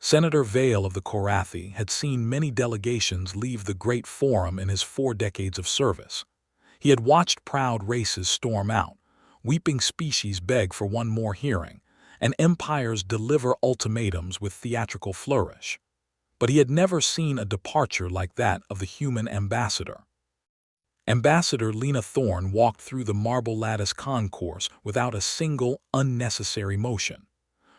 Senator Vale of the Korathi had seen many delegations leave the Great Forum in his 4 decades of service. He had watched proud races storm out, weeping species beg for one more hearing, and empires deliver ultimatums with theatrical flourish. But he had never seen a departure like that of the human ambassador. Ambassador Lena Thorne walked through the marble lattice concourse without a single unnecessary motion.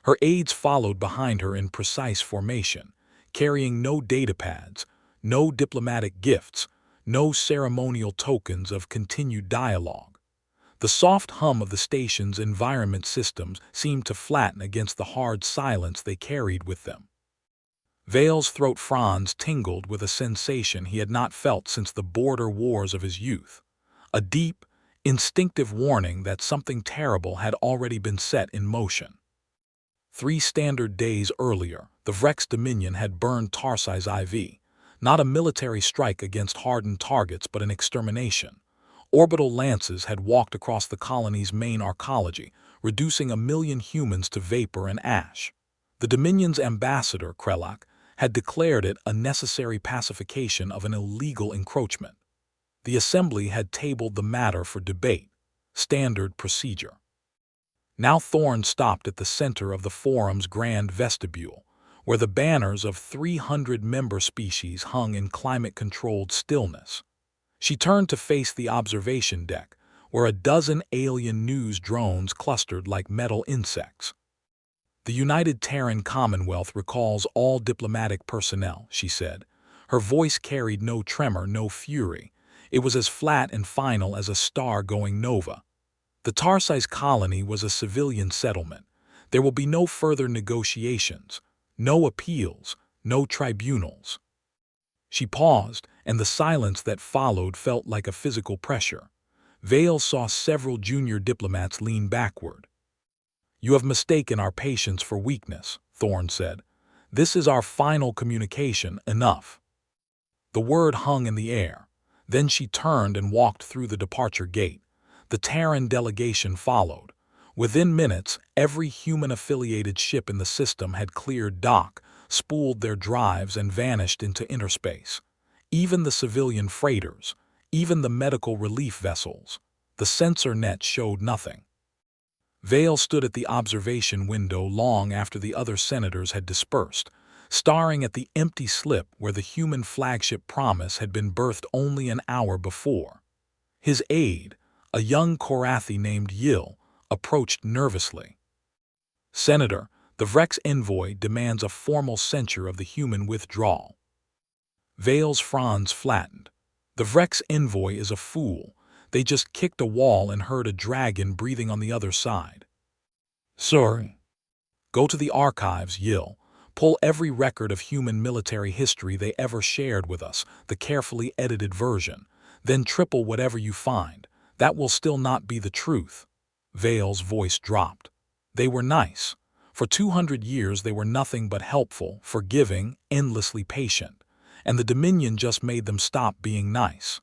Her aides followed behind her in precise formation, carrying no datapads, no diplomatic gifts, no ceremonial tokens of continued dialogue. The soft hum of the station's environment systems seemed to flatten against the hard silence they carried with them. Vale's throat fronds tingled with a sensation he had not felt since the border wars of his youth, a deep, instinctive warning that something terrible had already been set in motion. 3 standard days earlier, the Vrex Dominion had burned Tarsai's IV, not a military strike against hardened targets but an extermination. Orbital lances had walked across the colony's main arcology, reducing 1 million humans to vapor and ash. The Dominion's ambassador, Krelak, had declared it a necessary pacification of an illegal encroachment. The Assembly had tabled the matter for debate, standard procedure. Now Thorne stopped at the center of the forum's grand vestibule, where the banners of 300 member species hung in climate-controlled stillness. She turned to face the observation deck, where a dozen alien news drones clustered like metal insects. "The United Terran Commonwealth recalls all diplomatic personnel," she said. Her voice carried no tremor, no fury. It was as flat and final as a star going nova. "The Tarsai's colony was a civilian settlement. There will be no further negotiations, no appeals, no tribunals." She paused, and the silence that followed felt like a physical pressure. Vale saw several junior diplomats lean backward. "You have mistaken our patience for weakness," Thorne said. "This is our final communication, enough." The word hung in the air. Then she turned and walked through the departure gate. The Terran delegation followed. Within minutes, every human-affiliated ship in the system had cleared dock, spooled their drives, and vanished into interspace. Even the civilian freighters, even the medical relief vessels. The sensor net showed nothing. Vale stood at the observation window long after the other senators had dispersed, staring at the empty slip where the human flagship Promise had been berthed only an hour before. His aide, a young Korathi named Yil, approached nervously. "Senator, the Vrex envoy demands a formal censure of the human withdrawal." Vale's fronds flattened. "The Vrex envoy is a fool. They just kicked a wall and heard a dragon breathing on the other side." "Sorry." "Go to the archives, Yil. Pull every record of human military history they ever shared with us, the carefully edited version. Then triple whatever you find. That will still not be the truth." Vale's voice dropped. "They were nice. For 200 years they were nothing but helpful, forgiving, endlessly patient. And the Dominion just made them stop being nice."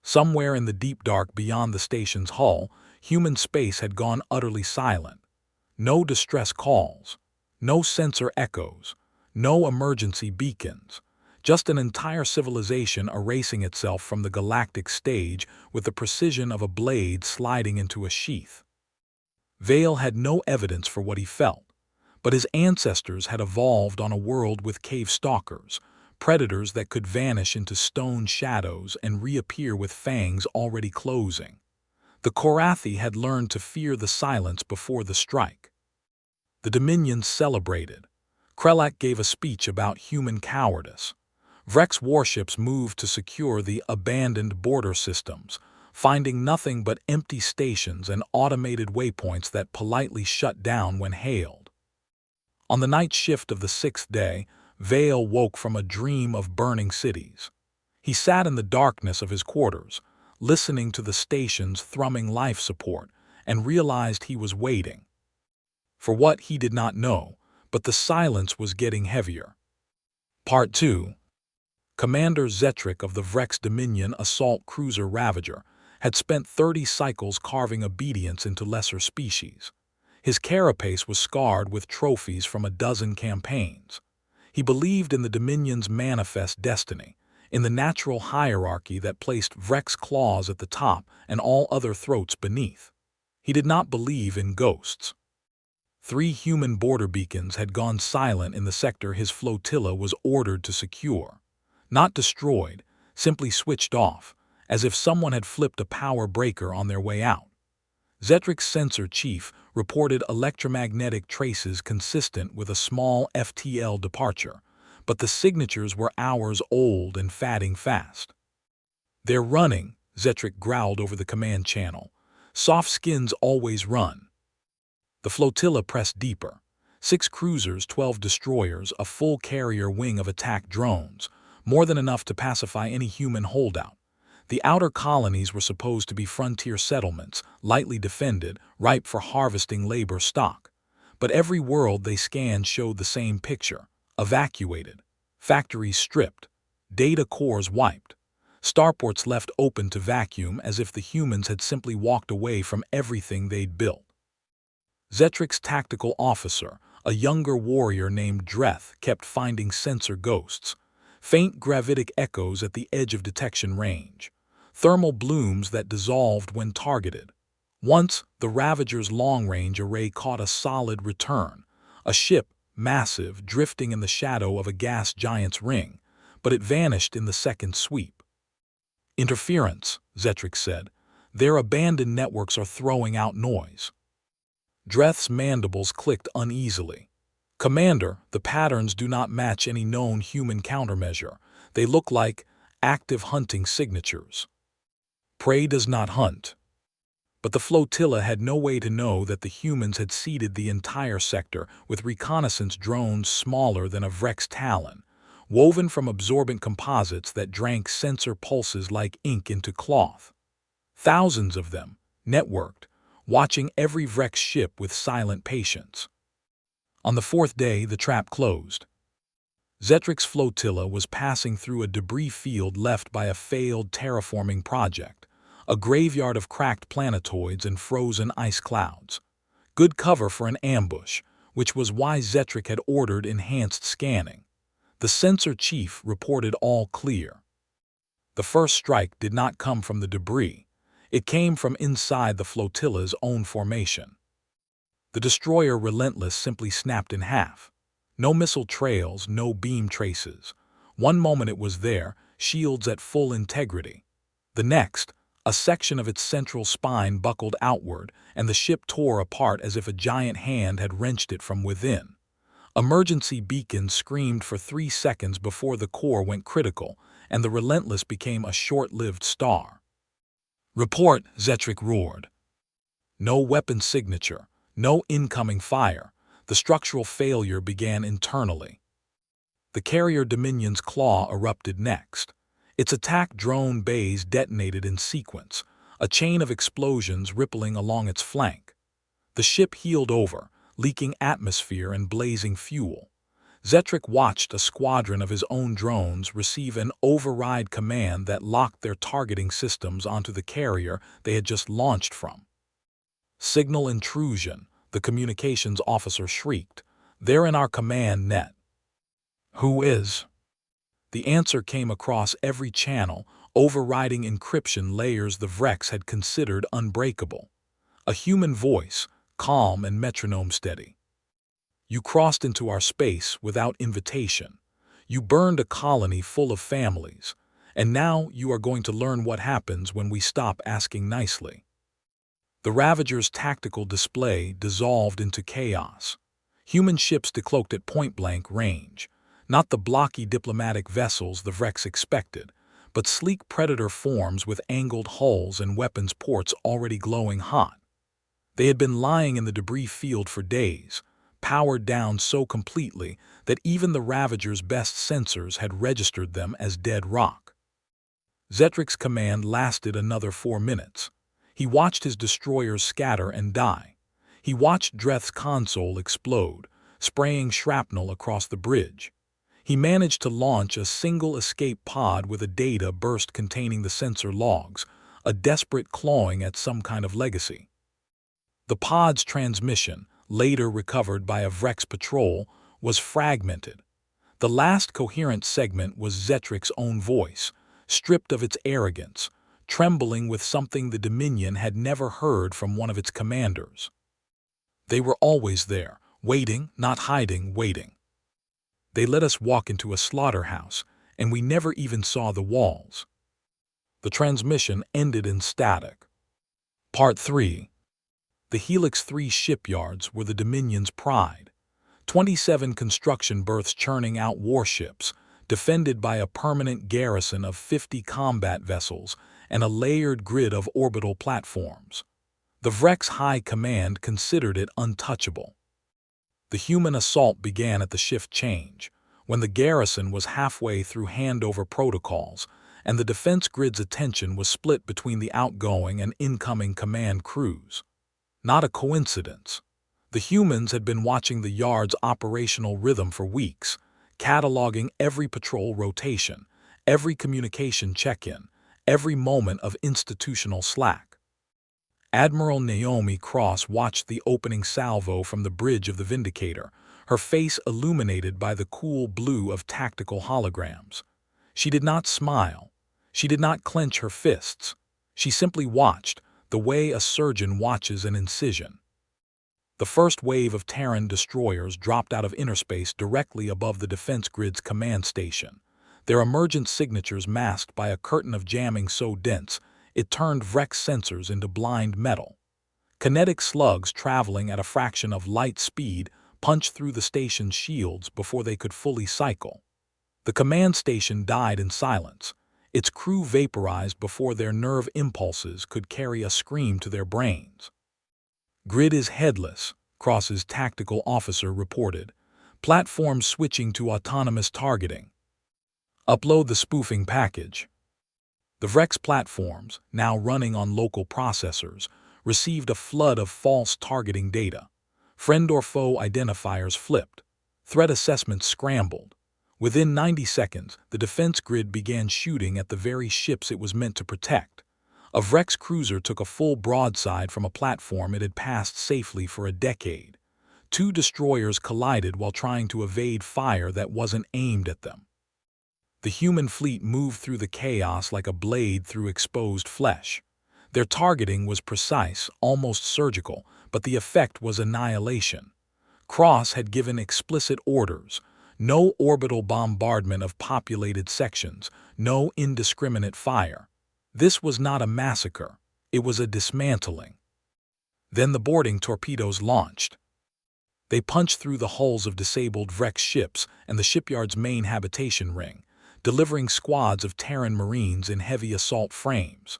Somewhere in the deep dark beyond the station's hull, human space had gone utterly silent. No distress calls, no sensor echoes, no emergency beacons. Just an entire civilization erasing itself from the galactic stage with the precision of a blade sliding into a sheath. Vale had no evidence for what he felt, but his ancestors had evolved on a world with cave stalkers, predators that could vanish into stone shadows and reappear with fangs already closing. The Korathi had learned to fear the silence before the strike. The Dominion celebrated. Krelak gave a speech about human cowardice. Vrex warships moved to secure the abandoned border systems, finding nothing but empty stations and automated waypoints that politely shut down when hailed. On the night shift of the 6th day, Vale woke from a dream of burning cities. He sat in the darkness of his quarters, listening to the station's thrumming life support, and realized he was waiting. For what he did not know, but the silence was getting heavier. Part 2. Commander Zetrick of the Vrex Dominion assault cruiser Ravager had spent 30 cycles carving obedience into lesser species. His carapace was scarred with trophies from a dozen campaigns. He believed in the Dominion's manifest destiny, in the natural hierarchy that placed Vrek's claws at the top and all other throats beneath. He did not believe in ghosts. 3 human border beacons had gone silent in the sector his flotilla was ordered to secure. Not destroyed, simply switched off, as if someone had flipped a power breaker on their way out. Zetric's sensor chief reported electromagnetic traces consistent with a small FTL departure, but the signatures were hours old and fading fast. "They're running," Zetric growled over the command channel. "Soft skins always run." The flotilla pressed deeper. 6 cruisers, 12 destroyers, a full carrier wing of attack drones, more than enough to pacify any human holdout. The outer colonies were supposed to be frontier settlements, lightly defended, ripe for harvesting labor stock. But every world they scanned showed the same picture: evacuated, factories stripped, data cores wiped, starports left open to vacuum as if the humans had simply walked away from everything they'd built. Zetric's tactical officer, a younger warrior named Dreth, kept finding sensor ghosts, faint gravitic echoes at the edge of detection range, thermal blooms that dissolved when targeted. Once, the Ravager's long-range array caught a solid return, a ship, massive, drifting in the shadow of a gas giant's ring, but it vanished in the second sweep. "Interference," Zetric said. "Their abandoned networks are throwing out noise." Dreth's mandibles clicked uneasily. "Commander, the patterns do not match any known human countermeasure. They look like active hunting signatures." "Prey does not hunt." But the flotilla had no way to know that the humans had seeded the entire sector with reconnaissance drones smaller than a Vrek's talon, woven from absorbent composites that drank sensor pulses like ink into cloth. Thousands of them, networked, watching every Vrek's ship with silent patience. On the 4th day, the trap closed. Zetric's flotilla was passing through a debris field left by a failed terraforming project, a graveyard of cracked planetoids and frozen ice clouds. Good cover for an ambush, which was why Zetric had ordered enhanced scanning. The sensor chief reported all clear. The first strike did not come from the debris. It came from inside the flotilla's own formation. The destroyer Relentless simply snapped in half. No missile trails, no beam traces. One moment it was there, shields at full integrity. The next, a section of its central spine buckled outward, and the ship tore apart as if a giant hand had wrenched it from within. Emergency beacons screamed for 3 seconds before the core went critical, and the Relentless became a short-lived star. "Report," Zetric roared. No weapon signature, no incoming fire. The structural failure began internally. The carrier Dominion's claw erupted next. Its attack drone bays detonated in sequence, a chain of explosions rippling along its flank. The ship heeled over, leaking atmosphere and blazing fuel. Zetric watched a squadron of his own drones receive an override command that locked their targeting systems onto the carrier they had just launched from. "Signal intrusion," the communications officer shrieked. "They're in our command net." "Who is?" The answer came across every channel, overriding encryption layers the Vreks had considered unbreakable. A human voice, calm and metronome-steady. "You crossed into our space without invitation. You burned a colony full of families, and now you are going to learn what happens when we stop asking nicely." The Ravager's tactical display dissolved into chaos. Human ships decloaked at point-blank range. Not the blocky diplomatic vessels the Vreks expected, but sleek predator forms with angled hulls and weapons ports already glowing hot. They had been lying in the debris field for days, powered down so completely that even the Ravager's best sensors had registered them as dead rock. Zetric's command lasted another 4 minutes. He watched his destroyers scatter and die. He watched Dreth's console explode, spraying shrapnel across the bridge. He managed to launch a single escape pod with a data burst containing the sensor logs, a desperate clawing at some kind of legacy. The pod's transmission, later recovered by a Vrex patrol, was fragmented. The last coherent segment was Zetric's own voice, stripped of its arrogance, trembling with something the Dominion had never heard from one of its commanders. They were always there, waiting, not hiding, waiting. They let us walk into a slaughterhouse, and we never even saw the walls. The transmission ended in static. Part 3. The Helix 3 shipyards were the Dominion's pride. 27 construction berths churning out warships, defended by a permanent garrison of 50 combat vessels and a layered grid of orbital platforms. The Vrex High Command considered it untouchable. The human assault began at the shift change, when the garrison was halfway through handover protocols, and the defense grid's attention was split between the outgoing and incoming command crews. Not a coincidence. The humans had been watching the yard's operational rhythm for weeks, cataloging every patrol rotation, every communication check-in, every moment of institutional slack. Admiral Naomi Cross watched the opening salvo from the bridge of the Vindicator, her face illuminated by the cool blue of tactical holograms. She did not smile. She did not clench her fists. She simply watched, the way a surgeon watches an incision. The first wave of Terran destroyers dropped out of inner space directly above the defense grid's command station, their emergent signatures masked by a curtain of jamming so dense it turned Vrex sensors into blind metal. Kinetic slugs traveling at a fraction of light speed punched through the station's shields before they could fully cycle. The command station died in silence, its crew vaporized before their nerve impulses could carry a scream to their brains. "Grid is headless," Cross's tactical officer reported. "Platform switching to autonomous targeting. Upload the spoofing package." The Vrex platforms, now running on local processors, received a flood of false targeting data. Friend or foe identifiers flipped. Threat assessments scrambled. Within 90 seconds, the defense grid began shooting at the very ships it was meant to protect. A Vrex cruiser took a full broadside from a platform it had passed safely for a decade. 2 destroyers collided while trying to evade fire that wasn't aimed at them. The human fleet moved through the chaos like a blade through exposed flesh. Their targeting was precise, almost surgical, but the effect was annihilation. Cross had given explicit orders: no orbital bombardment of populated sections, no indiscriminate fire. This was not a massacre, it was a dismantling. Then the boarding torpedoes launched. They punched through the hulls of disabled Vrex ships and the shipyard's main habitation ring, delivering squads of Terran Marines in heavy assault frames.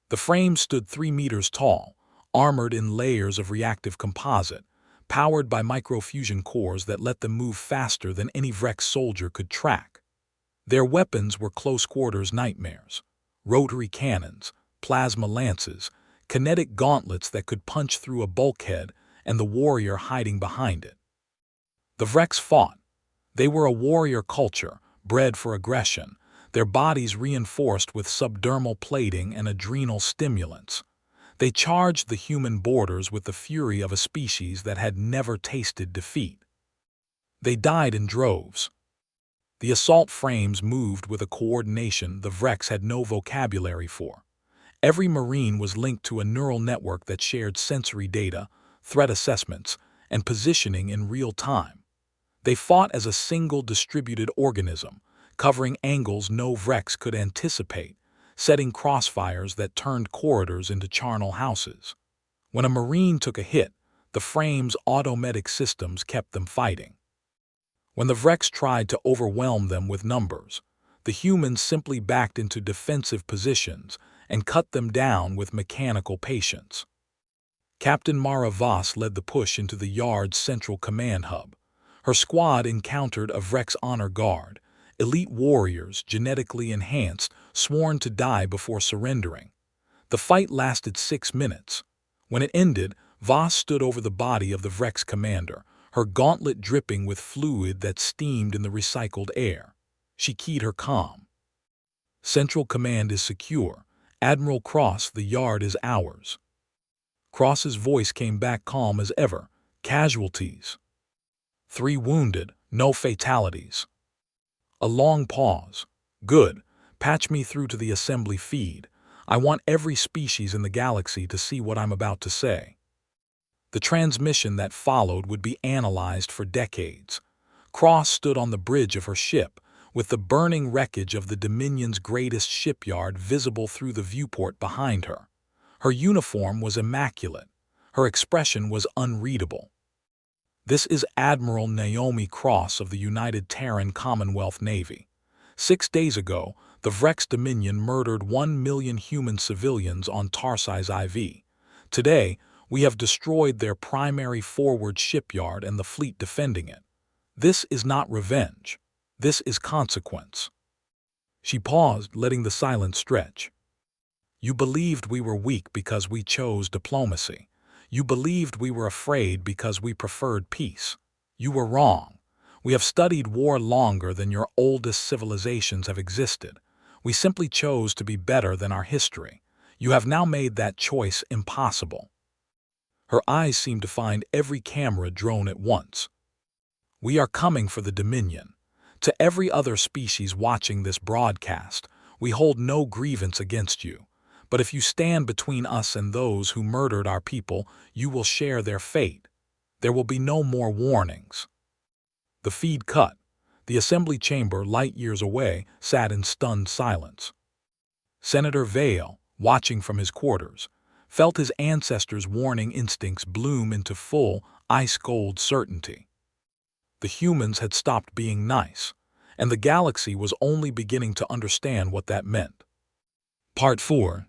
The frames stood 3 meters tall, armored in layers of reactive composite, powered by microfusion cores that let them move faster than any Vrex soldier could track. Their weapons were close-quarters nightmares: rotary cannons, plasma lances, kinetic gauntlets that could punch through a bulkhead and the warrior hiding behind it. The Vrex fought. They were a warrior culture, bred for aggression, their bodies reinforced with subdermal plating and adrenal stimulants. They charged the human borders with the fury of a species that had never tasted defeat. They died in droves. The assault frames moved with a coordination the Vrex had no vocabulary for. Every Marine was linked to a neural network that shared sensory data, threat assessments, and positioning in real time. They fought as a single distributed organism, covering angles no Vrex could anticipate, setting crossfires that turned corridors into charnel houses. When a Marine took a hit, the frame's automatic systems kept them fighting. When the Vrex tried to overwhelm them with numbers, the humans simply backed into defensive positions and cut them down with mechanical patience. Captain Mara Voss led the push into the yard's central command hub. Her squad encountered a Vrex honor guard, elite warriors genetically enhanced, sworn to die before surrendering. The fight lasted 6 minutes. When it ended, Voss stood over the body of the Vrex commander, her gauntlet dripping with fluid that steamed in the recycled air. She keyed her comm. "Central Command is secure. Admiral Cross, the yard is ours." Cross's voice came back calm as ever. Casualties. 3 wounded, no fatalities. A long pause. Good. Patch me through to the assembly feed. I want every species in the galaxy to see what I'm about to say. The transmission that followed would be analyzed for decades. Cross stood on the bridge of her ship, with the burning wreckage of the Dominion's greatest shipyard visible through the viewport behind her. Her uniform was immaculate. Her expression was unreadable. This is Admiral Naomi Cross of the United Terran Commonwealth Navy. 6 days ago, the Vrex Dominion murdered 1 million human civilians on Tarsi's IV. Today, we have destroyed their primary forward shipyard and the fleet defending it. This is not revenge. This is consequence. She paused, letting the silence stretch. You believed we were weak because we chose diplomacy. You believed we were afraid because we preferred peace. You were wrong. We have studied war longer than your oldest civilizations have existed. We simply chose to be better than our history. You have now made that choice impossible. Her eyes seemed to find every camera drone at once. We are coming for the Dominion. To every other species watching this broadcast, we hold no grievance against you. But if you stand between us and those who murdered our people, you will share their fate. There will be no more warnings. The feed cut. The assembly chamber, light years away, sat in stunned silence. Senator Vale, watching from his quarters, felt his ancestors' warning instincts bloom into full, ice-cold certainty. The humans had stopped being nice, and the galaxy was only beginning to understand what that meant. Part 4.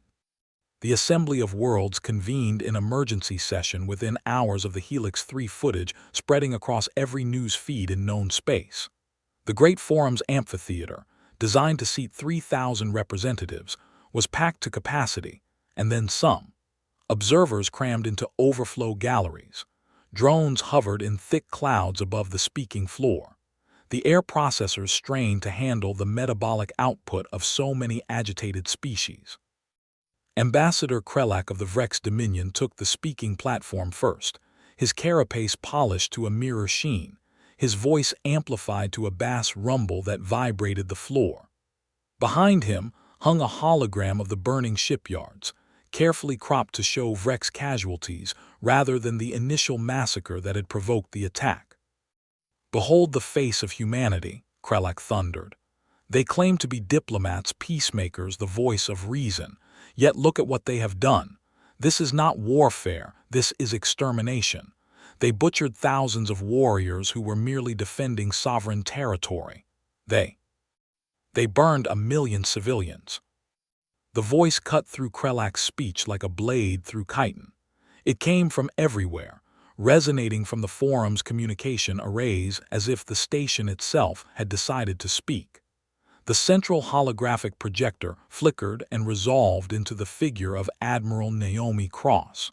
The Assembly of Worlds convened in emergency session within hours of the Helix 3 footage spreading across every news feed in known space. The Great Forum's amphitheater, designed to seat 3,000 representatives, was packed to capacity, and then some. Observers crammed into overflow galleries. Drones hovered in thick clouds above the speaking floor. The air processors strained to handle the metabolic output of so many agitated species. Ambassador Krelak of the Vrex Dominion took the speaking platform first, his carapace polished to a mirror sheen, his voice amplified to a bass rumble that vibrated the floor. Behind him hung a hologram of the burning shipyards, carefully cropped to show Vrex casualties rather than the initial massacre that had provoked the attack. Behold the face of humanity, Krelak thundered. They claim to be diplomats, peacemakers, the voice of reason. Yet look at what they have done. This is not warfare, this is extermination. They butchered thousands of warriors who were merely defending sovereign territory. They burned 1 million civilians. The voice cut through Krelak's speech like a blade through chitin. It came from everywhere, resonating from the forum's communication arrays as if the station itself had decided to speak. The central holographic projector flickered and resolved into the figure of Admiral Naomi Cross.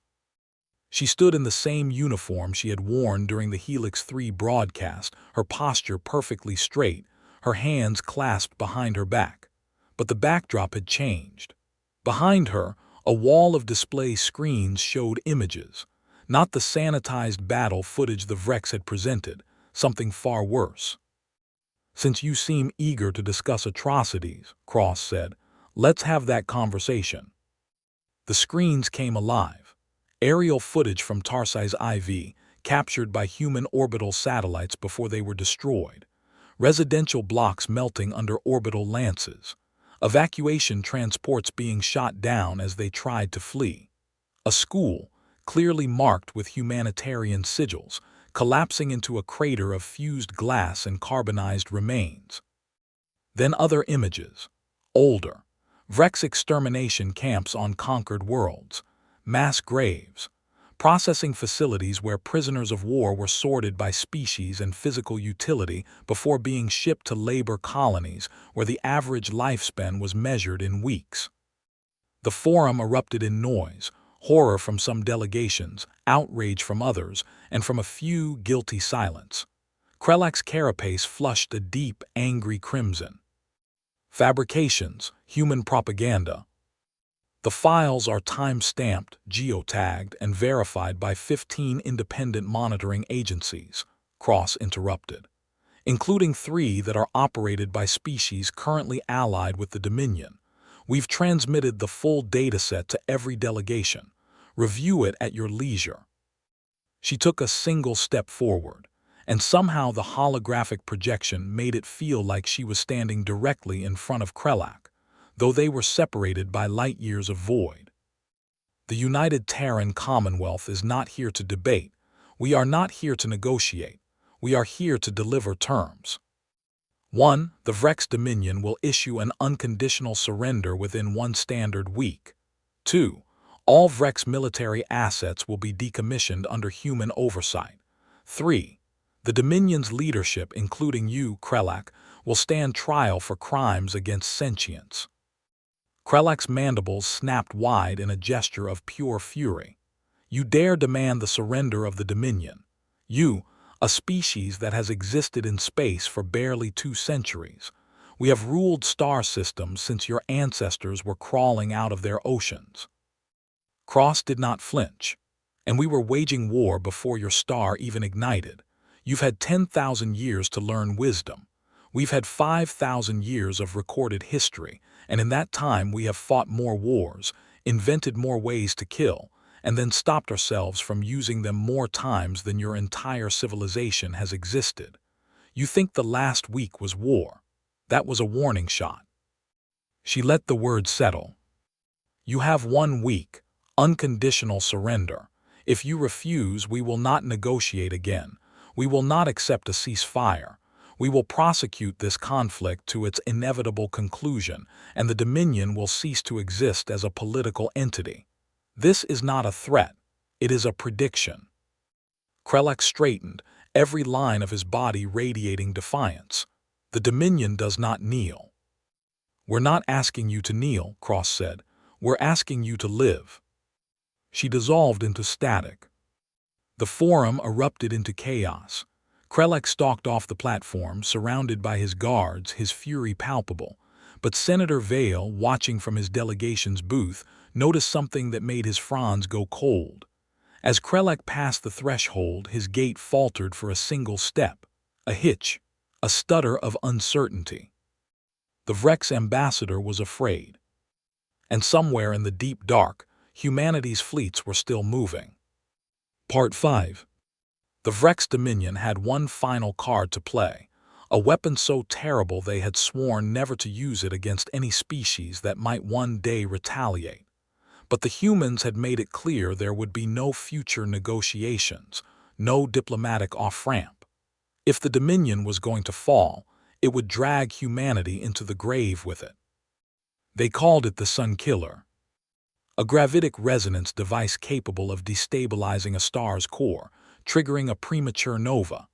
She stood in the same uniform she had worn during the Helix 3 broadcast, her posture perfectly straight, her hands clasped behind her back. But the backdrop had changed. Behind her, a wall of display screens showed images, not the sanitized battle footage the Vrex had presented, something far worse. Since you seem eager to discuss atrocities, Cross said, let's have that conversation. The screens came alive. Aerial footage from Tarsi's IV, captured by human orbital satellites before they were destroyed. Residential blocks melting under orbital lances. Evacuation transports being shot down as they tried to flee. A school, clearly marked with humanitarian sigils, collapsing into a crater of fused glass and carbonized remains. Then other images, older, Vrex extermination camps on conquered worlds, mass graves, processing facilities where prisoners of war were sorted by species and physical utility before being shipped to labor colonies where the average lifespan was measured in weeks. The forum erupted in noise, horror from some delegations, outrage from others, and from a few guilty silence. Krelak's carapace flushed a deep, angry crimson. Fabrications, human propaganda. The files are time-stamped, geotagged, and verified by 15 independent monitoring agencies, cross-interrupted, including 3 that are operated by species currently allied with the Dominion. We've transmitted the full dataset to every delegation. Review it at your leisure. She took a single step forward, and somehow the holographic projection made it feel like she was standing directly in front of Krelak, though they were separated by light years of void. The United Terran Commonwealth is not here to debate. We are not here to negotiate. We are here to deliver terms. 1. The Vrex Dominion will issue an unconditional surrender within 1 standard week. 2. All Vrex military assets will be decommissioned under human oversight. 3. The Dominion's leadership, including you, Krelak, will stand trial for crimes against sentience. Krelak's mandibles snapped wide in a gesture of pure fury. You dare demand the surrender of the Dominion. You, a species that has existed in space for barely 2 centuries. We have ruled star systems since your ancestors were crawling out of their oceans. Cross did not flinch, and we were waging war before your star even ignited. You've had 10,000 years to learn wisdom. We've had 5,000 years of recorded history, and in that time we have fought more wars, invented more ways to kill, and then stopped ourselves from using them more times than your entire civilization has existed. You think the last week was war. That was a warning shot. She let the word settle. You have 1 week, unconditional surrender. If you refuse, we will not negotiate again. We will not accept a ceasefire. We will prosecute this conflict to its inevitable conclusion, and the Dominion will cease to exist as a political entity. This is not a threat. It is a prediction. Krelak straightened, every line of his body radiating defiance. The Dominion does not kneel. We're not asking you to kneel, Cross said. We're asking you to live. She dissolved into static. The forum erupted into chaos. Krelak stalked off the platform, surrounded by his guards, his fury palpable. But Senator Vale, watching from his delegation's booth, noticed something that made his fronds go cold. As Krelak passed the threshold, his gait faltered for a single step, a hitch, a stutter of uncertainty. The Vrex ambassador was afraid. And somewhere in the deep dark, humanity's fleets were still moving. Part 5. The Vrex Dominion had one final card to play, a weapon so terrible they had sworn never to use it against any species that might one day retaliate. But the humans had made it clear there would be no future negotiations, no diplomatic off-ramp. If the Dominion was going to fall, it would drag humanity into the grave with it. They called it the Sun Killer, a gravitic resonance device capable of destabilizing a star's core, triggering a premature nova.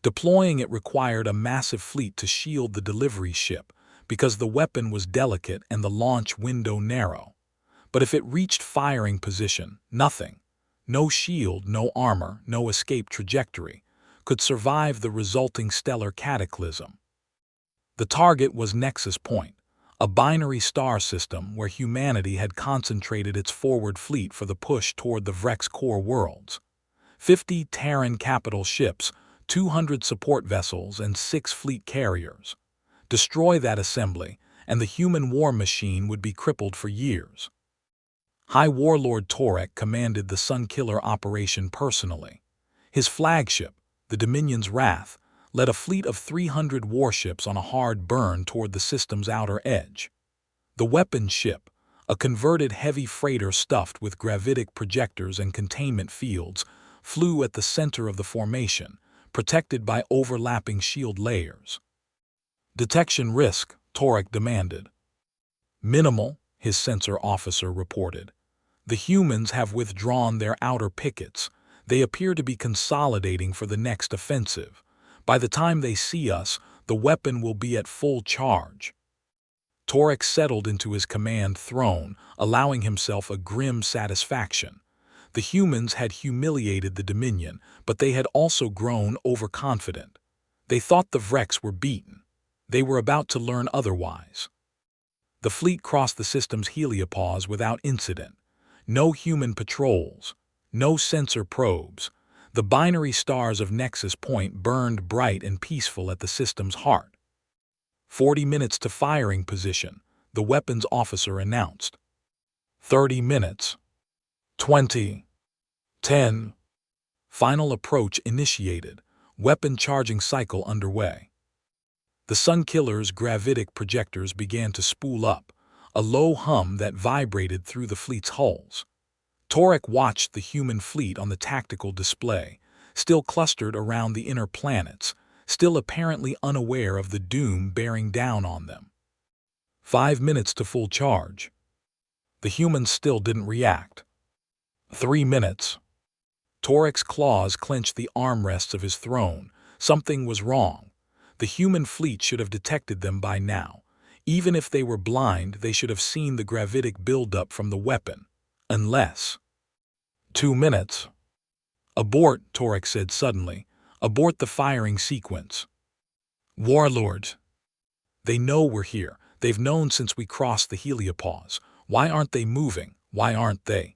Deploying it required a massive fleet to shield the delivery ship because the weapon was delicate and the launch window narrow. But if it reached firing position, nothing, no shield, no armor, no escape trajectory, could survive the resulting stellar cataclysm. The target was Nexus Point, a binary star system where humanity had concentrated its forward fleet for the push toward the Vrex core worlds. 50 Terran capital ships, 200 support vessels, and 6 fleet carriers. Destroy that assembly, and the human war machine would be crippled for years. High Warlord Torek commanded the Sun Killer operation personally. His flagship, the Dominion's Wrath, led a fleet of 300 warships on a hard burn toward the system's outer edge. The weapon ship, a converted heavy freighter stuffed with gravitic projectors and containment fields, flew at the center of the formation, protected by overlapping shield layers. Detection risk, Torek demanded. Minimal, his sensor officer reported. The humans have withdrawn their outer pickets. They appear to be consolidating for the next offensive. By the time they see us, the weapon will be at full charge. Torek settled into his command throne, allowing himself a grim satisfaction. The humans had humiliated the Dominion, but they had also grown overconfident. They thought the Vrex were beaten. They were about to learn otherwise. The fleet crossed the system's heliopause without incident. No human patrols, no sensor probes. The binary stars of Nexus Point burned bright and peaceful at the system's heart. 40 minutes to firing position, the weapons officer announced. 30 minutes. 20. 10. Final approach initiated. Weapon charging cycle underway. The Sunkiller's gravitic projectors began to spool up, a low hum that vibrated through the fleet's hulls. Torek watched the human fleet on the tactical display, still clustered around the inner planets, still apparently unaware of the doom bearing down on them. 5 minutes to full charge. The humans still didn't react. 3 minutes. Torek's claws clenched the armrests of his throne. Something was wrong. The human fleet should have detected them by now. Even if they were blind, they should have seen the gravitic buildup from the weapon. Unless... 2 minutes. Abort, Torek said suddenly. Abort the firing sequence. Warlords. They know we're here. They've known since we crossed the heliopause. Why aren't they moving? Why aren't they?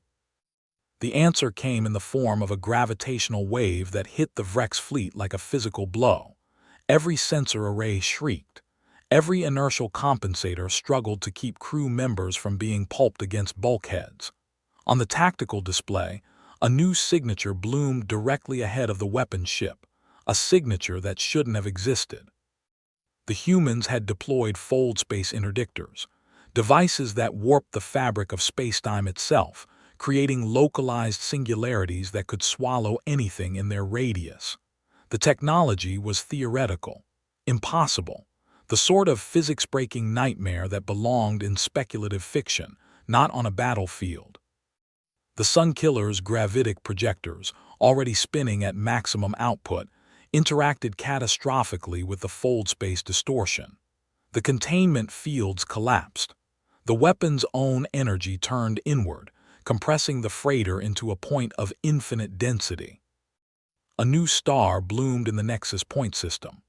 The answer came in the form of a gravitational wave that hit the Vrex fleet like a physical blow. Every sensor array shrieked. Every inertial compensator struggled to keep crew members from being pulped against bulkheads. On the tactical display, a new signature bloomed directly ahead of the weapons ship, a signature that shouldn't have existed. The humans had deployed fold-space interdictors, devices that warped the fabric of spacetime itself, creating localized singularities that could swallow anything in their radius. The technology was theoretical, impossible, the sort of physics-breaking nightmare that belonged in speculative fiction, not on a battlefield. The Sunkiller's gravitic projectors, already spinning at maximum output, interacted catastrophically with the fold-space distortion. The containment fields collapsed. The weapon's own energy turned inward, compressing the freighter into a point of infinite density. A new star bloomed in the Nexus Point system,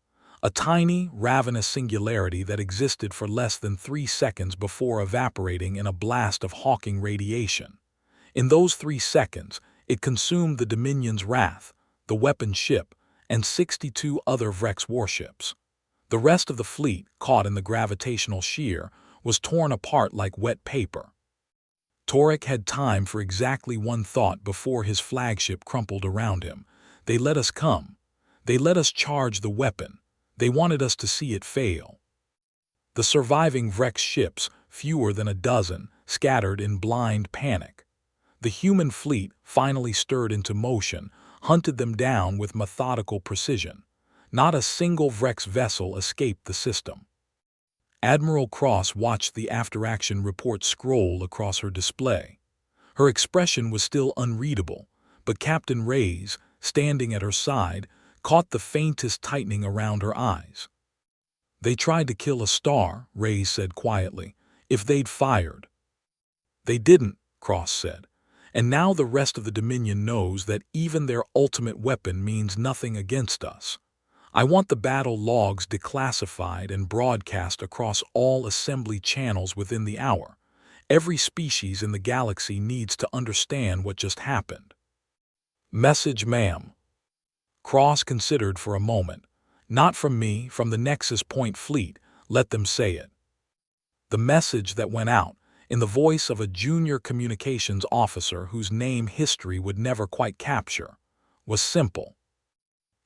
a tiny, ravenous singularity that existed for less than 3 seconds before evaporating in a blast of hawking radiation. In those 3 seconds, it consumed the Dominion's Wrath, the weapon ship, and 62 other Vrex warships. The rest of the fleet, caught in the gravitational shear, was torn apart like wet paper. Torek had time for exactly one thought before his flagship crumpled around him. They let us come. They let us charge the weapon. They wanted us to see it fail. The surviving Vrex ships, fewer than a dozen, scattered in blind panic. The human fleet, finally stirred into motion, hunted them down with methodical precision. Not a single Vrex vessel escaped the system. Admiral Cross watched the after-action report scroll across her display. Her expression was still unreadable, but Captain Reyes, standing at her side, caught the faintest tightening around her eyes. "They tried to kill a star," Reyes said quietly. "If they'd fired." "They didn't," Cross said. "And now the rest of the Dominion knows that even their ultimate weapon means nothing against us. I want the battle logs declassified and broadcast across all assembly channels within the hour. Every species in the galaxy needs to understand what just happened." "Message, ma'am." Cross considered for a moment. "Not from me, from the Nexus Point fleet. Let them say it." The message that went out, in the voice of a junior communications officer whose name history would never quite capture, was simple.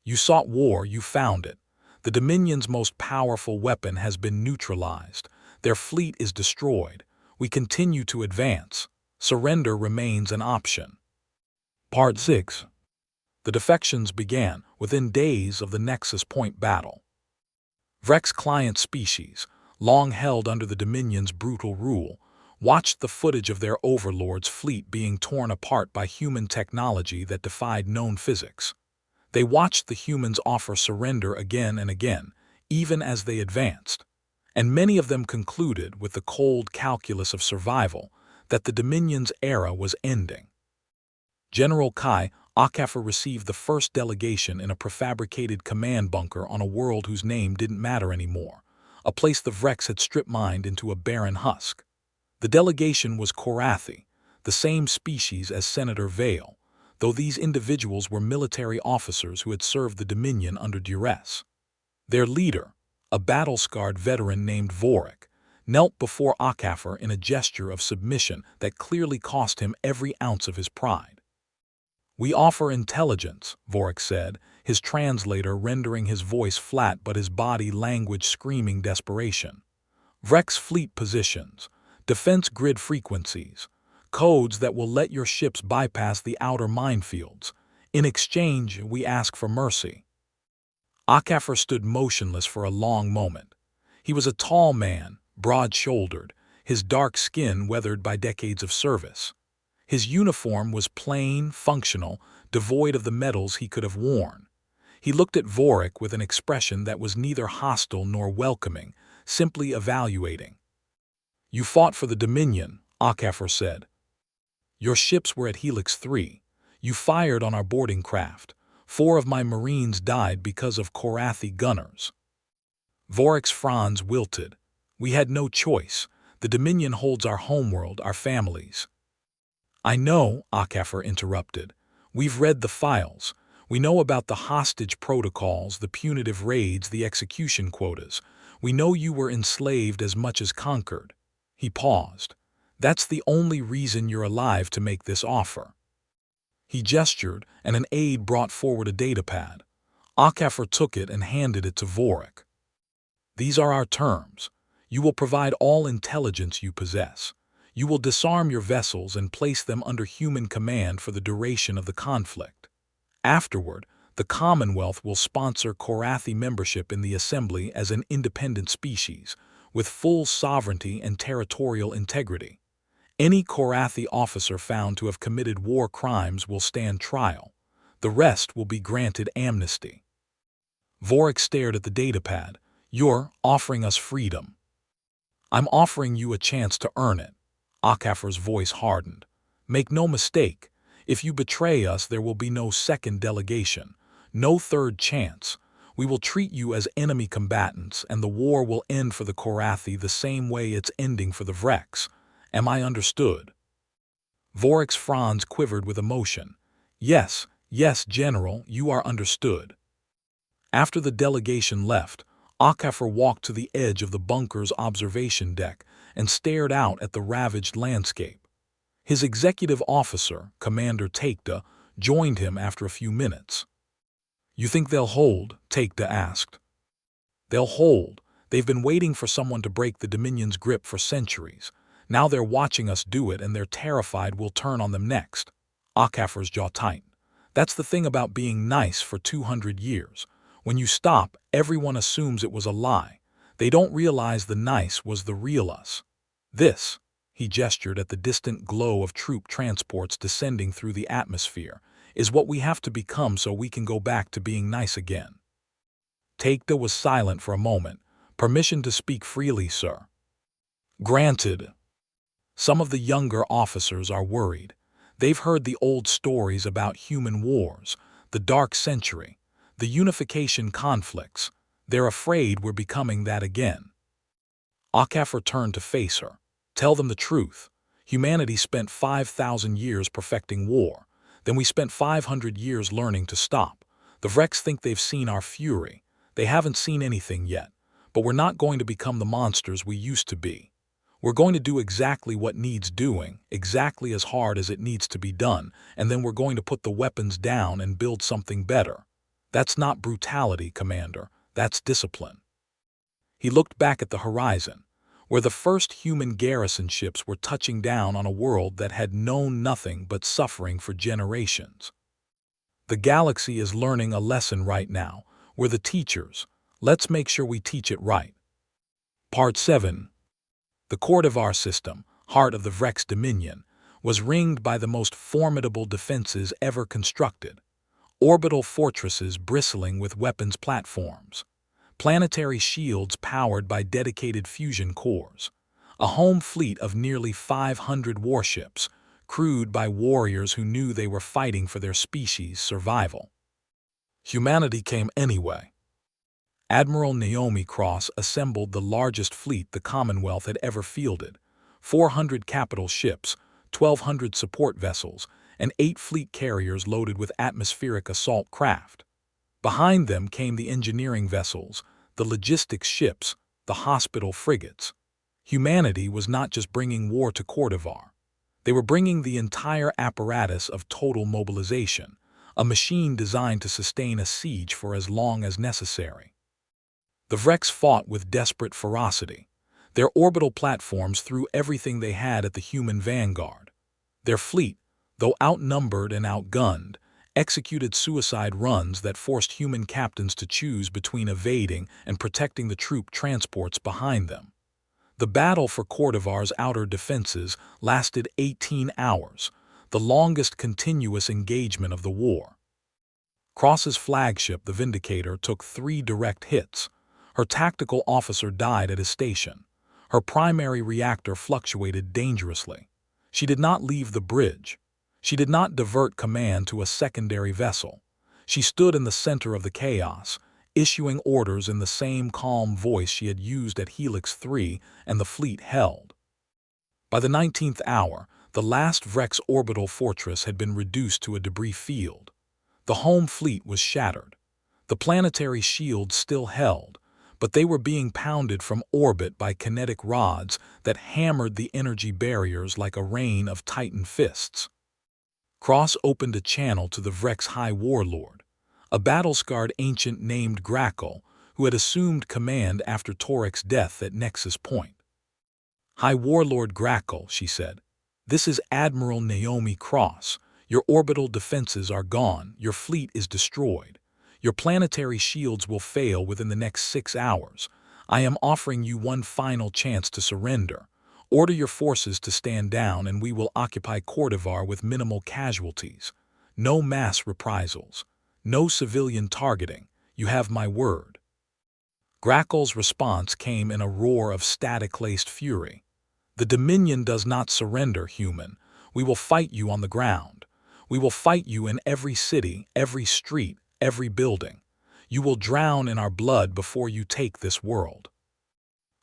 "You sought war, you found it. The Dominion's most powerful weapon has been neutralized. Their fleet is destroyed. We continue to advance. Surrender remains an option." Part 6. The defections began within days of the Nexus Point battle. Vrex client species, long held under the Dominion's brutal rule, watched the footage of their overlord's fleet being torn apart by human technology that defied known physics. They watched the humans offer surrender again and again, even as they advanced, and many of them concluded with the cold calculus of survival that the Dominion's era was ending. General Kai Akafer received the first delegation in a prefabricated command bunker on a world whose name didn't matter anymore, a place the Vrex had strip-mined into a barren husk. The delegation was Korathi, the same species as Senator Vale, though these individuals were military officers who had served the Dominion under duress. Their leader, a battle-scarred veteran named Vorik, knelt before Akafar in a gesture of submission that clearly cost him every ounce of his pride. "We offer intelligence," Vorik said, his translator rendering his voice flat but his body language screaming desperation. "Vrex fleet positions, defense grid frequencies, codes that will let your ships bypass the outer minefields. In exchange, we ask for mercy." Akafar stood motionless for a long moment. He was a tall man, broad-shouldered, his dark skin weathered by decades of service. His uniform was plain, functional, devoid of the medals he could have worn. He looked at Vorik with an expression that was neither hostile nor welcoming, simply evaluating. "You fought for the Dominion," Akafar said. "Your ships were at Helix 3. You fired on our boarding craft. 4 of my Marines died because of Korathi gunners." Vorik's fronds wilted. "We had no choice. The Dominion holds our homeworld, our families." "I know," Akafar interrupted. "We've read the files. We know about the hostage protocols, the punitive raids, the execution quotas. We know you were enslaved as much as conquered." He paused. "That's the only reason you're alive to make this offer." He gestured, and an aide brought forward a datapad. Akafar took it and handed it to Vorik. "These are our terms. You will provide all intelligence you possess. You will disarm your vessels and place them under human command for the duration of the conflict. Afterward, the Commonwealth will sponsor Korathi membership in the Assembly as an independent species, with full sovereignty and territorial integrity. Any Korathi officer found to have committed war crimes will stand trial. The rest will be granted amnesty." Vorik stared at the datapad. "You're offering us freedom." "I'm offering you a chance to earn it." Akafar's voice hardened. "Make no mistake, if you betray us there will be no second delegation, no third chance. We will treat you as enemy combatants and the war will end for the Korathi the same way it's ending for the Vrex. Am I understood?" Vorik's fronds quivered with emotion. "Yes, yes, General, you are understood." After the delegation left, Akafar walked to the edge of the bunker's observation deck and stared out at the ravaged landscape. His executive officer, Commander Taikda, joined him after a few minutes. "You think they'll hold?" Taikda asked. "They'll hold. They've been waiting for someone to break the Dominion's grip for centuries. Now they're watching us do it and they're terrified we'll turn on them next." Akafar's jaw tightened. "That's the thing about being nice for 200 years. When you stop, everyone assumes it was a lie. They don't realize the nice was the real us. This," he gestured at the distant glow of troop transports descending through the atmosphere, "is what we have to become so we can go back to being nice again." Taikda was silent for a moment. "Permission to speak freely, sir." "Granted." Some of the younger officers are worried. They've heard the old stories about human wars, the Dark Century, the unification conflicts. They're afraid we're becoming that again. Akafar turned to face her. "Tell them the truth. Humanity spent 5,000 years perfecting war. Then we spent 500 years learning to stop. The Vrex think they've seen our fury. They haven't seen anything yet. But we're not going to become the monsters we used to be. We're going to do exactly what needs doing, exactly as hard as it needs to be done, and then we're going to put the weapons down and build something better. That's not brutality, Commander. That's discipline." He looked back at the horizon, where the first human garrison ships were touching down on a world that had known nothing but suffering for generations. "The galaxy is learning a lesson right now. We're the teachers. Let's make sure we teach it right." Part 7. The Cordovar system, heart of the Vrex Dominion, was ringed by the most formidable defenses ever constructed. Orbital fortresses bristling with weapons platforms. Planetary shields powered by dedicated fusion cores. A home fleet of nearly 500 warships, crewed by warriors who knew they were fighting for their species' survival. Humanity came anyway. Admiral Naomi Cross assembled the largest fleet the Commonwealth had ever fielded: 400 capital ships, 1,200 support vessels, and 8 fleet carriers loaded with atmospheric assault craft. Behind them came the engineering vessels, the logistics ships, the hospital frigates. Humanity was not just bringing war to Cordovar. They were bringing the entire apparatus of total mobilization, a machine designed to sustain a siege for as long as necessary. The Vreks fought with desperate ferocity. Their orbital platforms threw everything they had at the human vanguard. Their fleet, though outnumbered and outgunned, executed suicide runs that forced human captains to choose between evading and protecting the troop transports behind them. The battle for Cordovar's outer defenses lasted 18 hours, the longest continuous engagement of the war. Cross's flagship, the Vindicator, took 3 direct hits. Her tactical officer died at his station. Her primary reactor fluctuated dangerously. She did not leave the bridge. She did not divert command to a secondary vessel. She stood in the center of the chaos, issuing orders in the same calm voice she had used at Helix 3, and the fleet held. By the 19th hour, the last Vreks orbital fortress had been reduced to a debris field. The home fleet was shattered. The planetary shields still held, but they were being pounded from orbit by kinetic rods that hammered the energy barriers like a rain of Titan fists. Cross opened a channel to the Vreks High Warlord, a battle-scarred ancient named Grackle, who had assumed command after Torek's death at Nexus Point. "High Warlord Grackle," she said, "this is Admiral Naomi Cross. Your orbital defenses are gone, your fleet is destroyed. Your planetary shields will fail within the next 6 hours. I am offering you one final chance to surrender. Order your forces to stand down and we will occupy Cordovar with minimal casualties. No mass reprisals. No civilian targeting. You have my word." Grackle's response came in a roar of static-laced fury. "The Dominion does not surrender, human. We will fight you on the ground. We will fight you in every city, every street, every building. You will drown in our blood before you take this world."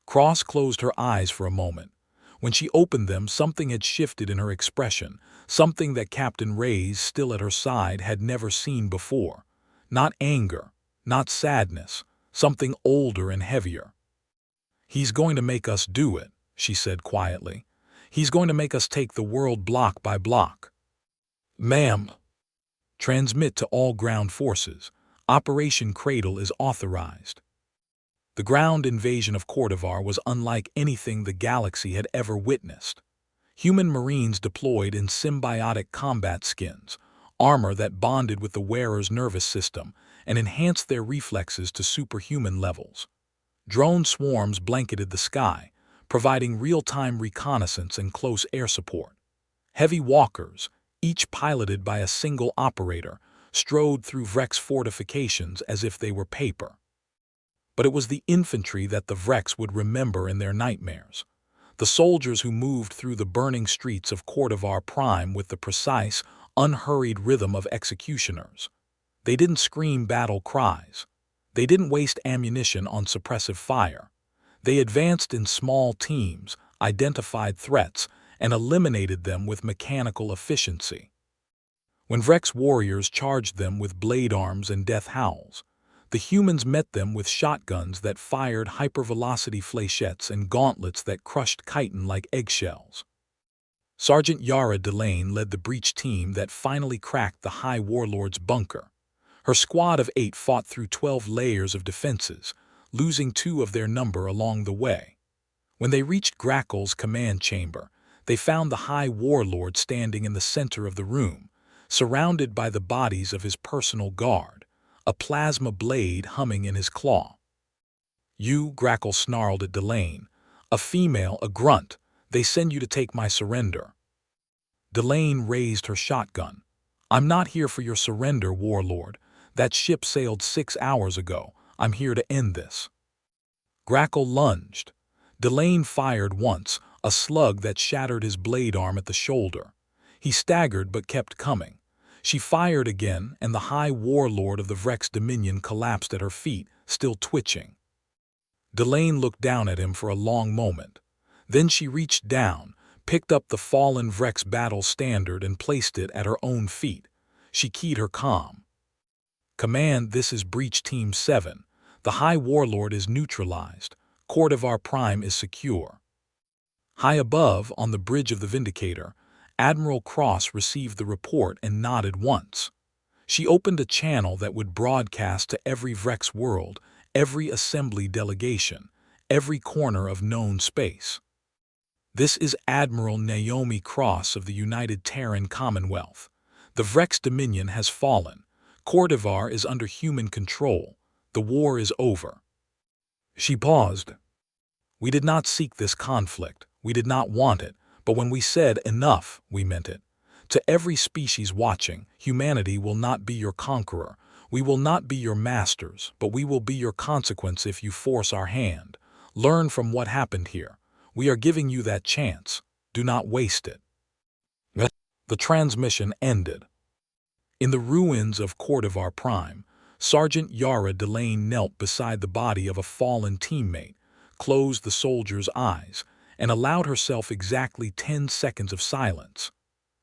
Cross closed her eyes for a moment. When she opened them, something had shifted in her expression, something that Captain Reyes, still at her side, had never seen before. Not anger, not sadness, something older and heavier. "He's going to make us do it," she said quietly. "He's going to make us take the world block by block." "Ma'am." "Transmit to all ground forces. Operation Cradle is authorized." The ground invasion of Cordovar was unlike anything the galaxy had ever witnessed. Human Marines deployed in symbiotic combat skins, armor that bonded with the wearer's nervous system and enhanced their reflexes to superhuman levels. Drone swarms blanketed the sky, providing real-time reconnaissance and close air support. Heavy walkers, each piloted by a single operator, strode through Vreks fortifications as if they were paper. But it was the infantry that the Vreks would remember in their nightmares. The soldiers who moved through the burning streets of Cordovar Prime with the precise, unhurried rhythm of executioners. They didn't scream battle cries. They didn't waste ammunition on suppressive fire. They advanced in small teams, identified threats, and eliminated them with mechanical efficiency. When Vreks warriors charged them with blade arms and death howls, the humans met them with shotguns that fired hypervelocity fléchettes and gauntlets that crushed chitin like eggshells. Sergeant Yara Delane led the breach team that finally cracked the High Warlord's bunker. Her squad of 8 fought through 12 layers of defenses, losing 2 of their number along the way. When they reached Grackle's command chamber, they found the High Warlord standing in the center of the room, surrounded by the bodies of his personal guard, a plasma blade humming in his claw. "You," Grackle snarled at Delane, "a female, a grunt. They send you to take my surrender." Delane raised her shotgun. "I'm not here for your surrender, Warlord. That ship sailed 6 hours ago. I'm here to end this." Grackle lunged. Delane fired once, a slug that shattered his blade arm at the shoulder. He staggered but kept coming. She fired again, and the High Warlord of the Vreks Dominion collapsed at her feet, still twitching. Delane looked down at him for a long moment. Then she reached down, picked up the fallen Vrex battle standard and placed it at her own feet. She keyed her comm. "Command, this is Breach Team 7. The High Warlord is neutralized. Cordovar Prime is secure." High above, on the bridge of the Vindicator, Admiral Cross received the report and nodded once. She opened a channel that would broadcast to every Vrex world, every assembly delegation, every corner of known space. "This is Admiral Naomi Cross of the United Terran Commonwealth. The Vrex Dominion has fallen. Cordovar is under human control. The war is over." She paused. "We did not seek this conflict. We did not want it. But when we said enough, we meant it. To every species watching, humanity will not be your conqueror. We will not be your masters, but we will be your consequence if you force our hand. Learn from what happened here. We are giving you that chance. Do not waste it." The transmission ended. In the ruins of Cordovar Prime, Sergeant Yara Delane knelt beside the body of a fallen teammate, closed the soldier's eyes, and allowed herself exactly 10 seconds of silence.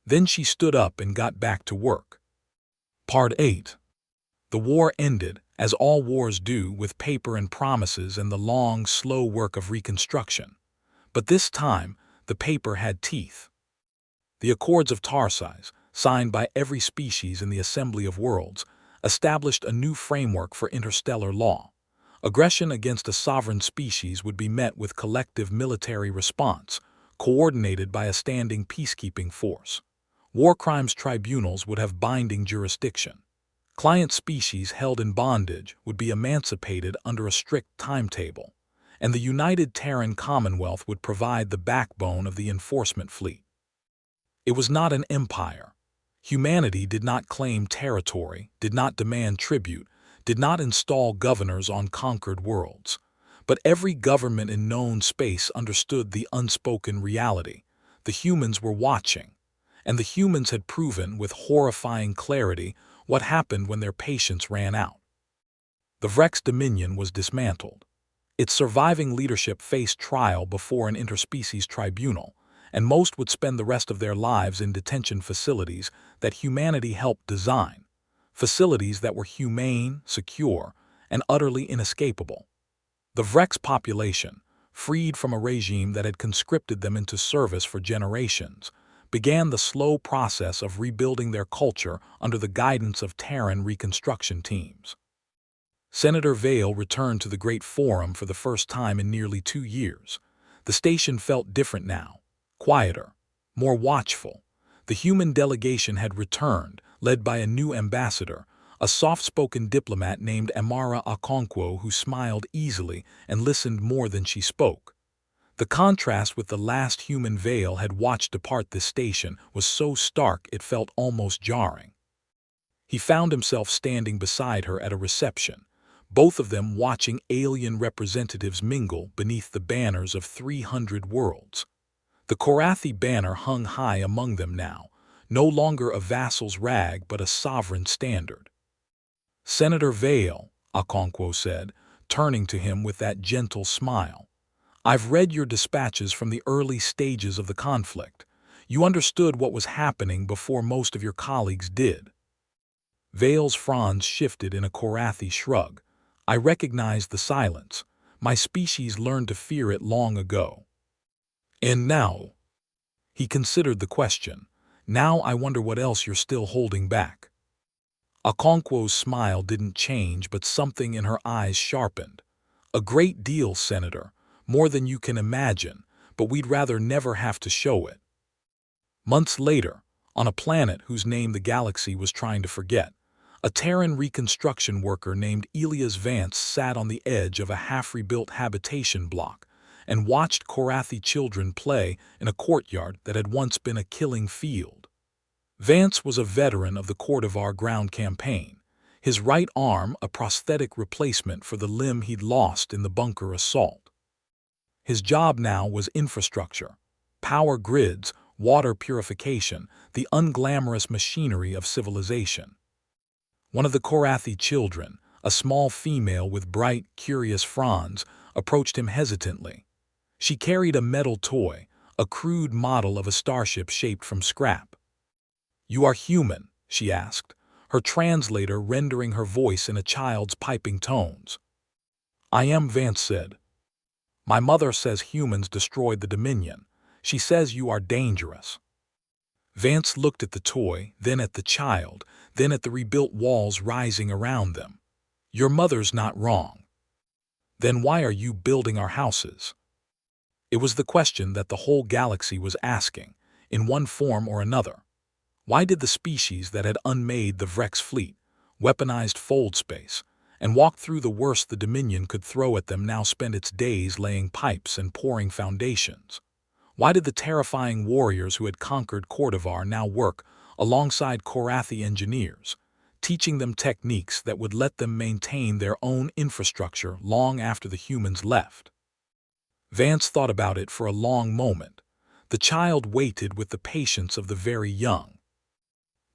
Then she stood up and got back to work. Part 8. The war ended, as all wars do, with paper and promises and the long, slow work of reconstruction. But this time, the paper had teeth. The Accords of Tarsize, signed by every species in the Assembly of Worlds, established a new framework for interstellar law. Aggression against a sovereign species would be met with collective military response, coordinated by a standing peacekeeping force. War crimes tribunals would have binding jurisdiction. Client species held in bondage would be emancipated under a strict timetable, and the United Terran Commonwealth would provide the backbone of the enforcement fleet. It was not an empire. Humanity did not claim territory, did not demand tribute, did not install governors on conquered worlds. But every government in known space understood the unspoken reality. The humans were watching, and the humans had proven with horrifying clarity what happened when their patience ran out. The Vrex Dominion was dismantled. Its surviving leadership faced trial before an interspecies tribunal, and most would spend the rest of their lives in detention facilities that humanity helped design. Facilities that were humane, secure, and utterly inescapable. The Vrex population, freed from a regime that had conscripted them into service for generations, began the slow process of rebuilding their culture under the guidance of Terran reconstruction teams. Senator Vale returned to the Great Forum for the first time in nearly 2 years. The station felt different now, quieter, more watchful. The human delegation had returned, led by a new ambassador, a soft-spoken diplomat named Amara Okonkwo who smiled easily and listened more than she spoke. The contrast with the last human Vale had watched depart this station was so stark it felt almost jarring. He found himself standing beside her at a reception, both of them watching alien representatives mingle beneath the banners of 300 worlds. The Korathi banner hung high among them now, no longer a vassal's rag but a sovereign standard. "Senator Vale," Okonkwo said, turning to him with that gentle smile, "I've read your dispatches from the early stages of the conflict. You understood what was happening before most of your colleagues did." Vale's fronds shifted in a Korathi shrug. "I recognized the silence. My species learned to fear it long ago." "And now?" He considered the question. "Now I wonder what else you're still holding back." Okonkwo's smile didn't change, but something in her eyes sharpened. "A great deal, Senator. More than you can imagine, but we'd rather never have to show it." Months later, on a planet whose name the galaxy was trying to forget, a Terran reconstruction worker named Elias Vance sat on the edge of a half-rebuilt habitation block and watched Korathi children play in a courtyard that had once been a killing field. Vance was a veteran of the Cordovar ground campaign, his right arm a prosthetic replacement for the limb he'd lost in the bunker assault. His job now was infrastructure, power grids, water purification, the unglamorous machinery of civilization. One of the Korathi children, a small female with bright, curious fronds, approached him hesitantly. She carried a metal toy, a crude model of a starship shaped from scrap. "You are human?" she asked, her translator rendering her voice in a child's piping tones. "I am," Vance said. "My mother says humans destroyed the Dominion. She says you are dangerous." Vance looked at the toy, then at the child, then at the rebuilt walls rising around them. "Your mother's not wrong. Then why are you building our houses?" It was the question that the whole galaxy was asking, in one form or another. Why did the species that had unmade the Vrex fleet, weaponized fold space, and walked through the worst the Dominion could throw at them now spend its days laying pipes and pouring foundations? Why did the terrifying warriors who had conquered Cordovar now work alongside Korathi engineers, teaching them techniques that would let them maintain their own infrastructure long after the humans left? Vance thought about it for a long moment. The child waited with the patience of the very young.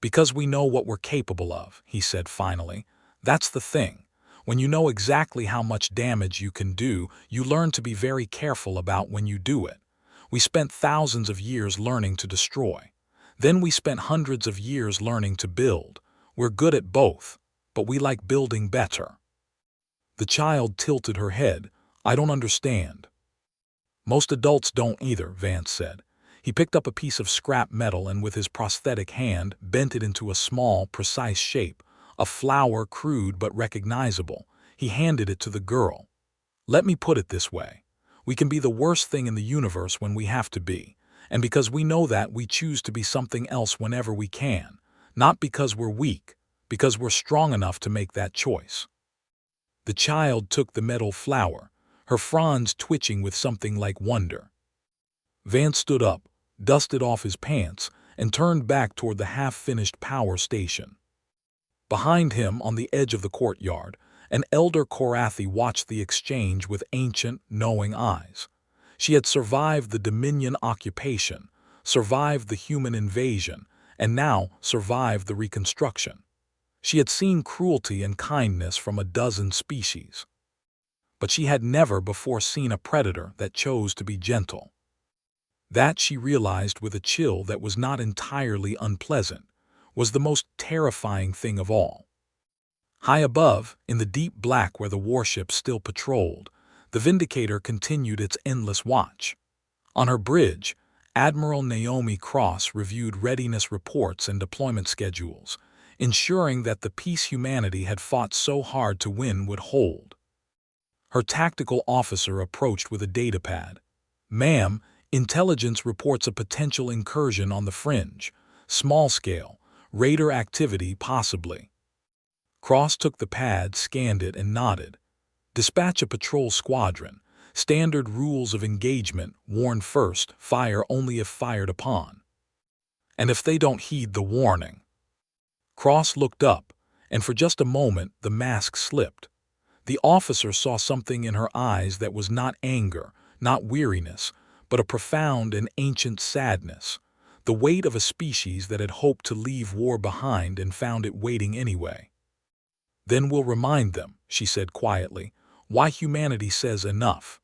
"Because we know what we're capable of," he said finally. "That's the thing. When you know exactly how much damage you can do, you learn to be very careful about when you do it. We spent thousands of years learning to destroy. Then we spent hundreds of years learning to build. We're good at both, but we like building better." The child tilted her head. "I don't understand." "Most adults don't either," Vance said. He picked up a piece of scrap metal and with his prosthetic hand bent it into a small, precise shape, a flower crude but recognizable. He handed it to the girl. "Let me put it this way. We can be the worst thing in the universe when we have to be, and because we know that, we choose to be something else whenever we can, not because we're weak, because we're strong enough to make that choice." The child took the metal flower, her fronds twitching with something like wonder. Vance stood up, dusted off his pants, and turned back toward the half-finished power station. Behind him, on the edge of the courtyard, an elder Korathi watched the exchange with ancient, knowing eyes. She had survived the Dominion occupation, survived the human invasion, and now survived the reconstruction. She had seen cruelty and kindness from a dozen species. But she had never before seen a predator that chose to be gentle. That, she realized with a chill that was not entirely unpleasant, was the most terrifying thing of all. High above, in the deep black where the warship still patrolled, the Vindicator continued its endless watch. On her bridge, Admiral Naomi Cross reviewed readiness reports and deployment schedules, ensuring that the peace humanity had fought so hard to win would hold. Her tactical officer approached with a datapad. "Ma'am, intelligence reports a potential incursion on the fringe. Small scale. Raider activity possibly." Cross took the pad, scanned it, and nodded. "Dispatch a patrol squadron. Standard rules of engagement, warn first, fire only if fired upon. And if they don't heed the warning." Cross looked up, and for just a moment the mask slipped. The officer saw something in her eyes that was not anger, not weariness, but a profound and ancient sadness, the weight of a species that had hoped to leave war behind and found it waiting anyway. "Then we'll remind them," she said quietly, "why humanity says enough."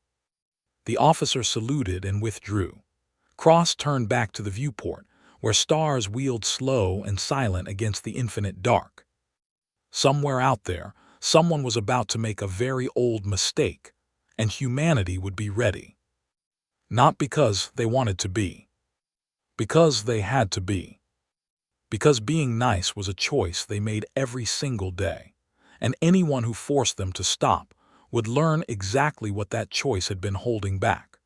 The officer saluted and withdrew. Cross turned back to the viewport, where stars wheeled slow and silent against the infinite dark. Somewhere out there, someone was about to make a very old mistake, and humanity would be ready. Not because they wanted to be. Because they had to be. Because being nice was a choice they made every single day, and anyone who forced them to stop would learn exactly what that choice had been holding back.